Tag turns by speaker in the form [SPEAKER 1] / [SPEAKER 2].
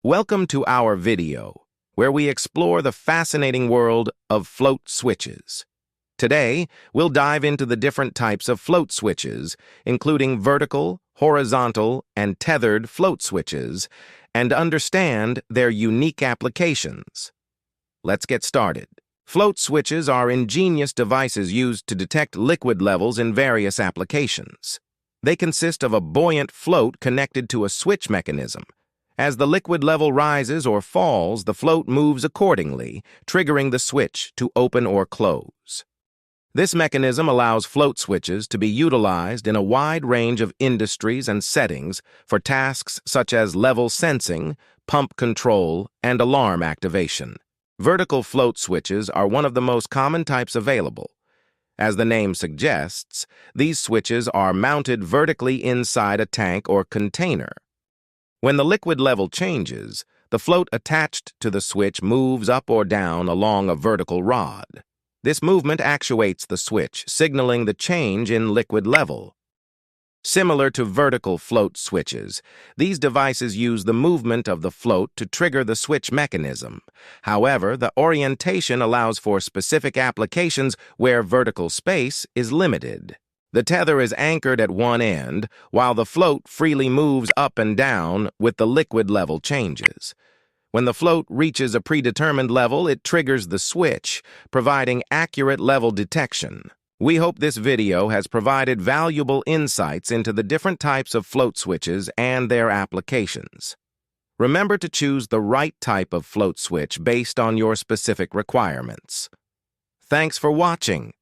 [SPEAKER 1] Welcome to our video, where we explore the fascinating world of float switches. Today, we'll dive into the different types of float switches, including vertical, horizontal, and tethered float switches, and understand their unique applications. Let's get started. Float switches are ingenious devices used to detect liquid levels in various applications. They consist of a buoyant float connected to a switch mechanism. As the liquid level rises or falls, the float moves accordingly, triggering the switch to open or close. This mechanism allows float switches to be utilized in a wide range of industries and settings for tasks such as level sensing, pump control, and alarm activation. Vertical float switches are one of the most common types available. As the name suggests, these switches are mounted vertically inside a tank or container. When the liquid level changes, the float attached to the switch moves up or down along a vertical rod. This movement actuates the switch, signaling the change in liquid level. Similar to vertical float switches, these devices use the movement of the float to trigger the switch mechanism. However, the orientation allows for specific applications where vertical space is limited. The tether is anchored at one end, while the float freely moves up and down with the liquid level changes. When the float reaches a predetermined level, it triggers the switch, providing accurate level detection. We hope this video has provided valuable insights into the different types of float switches and their applications. Remember to choose the right type of float switch based on your specific requirements. Thanks for watching.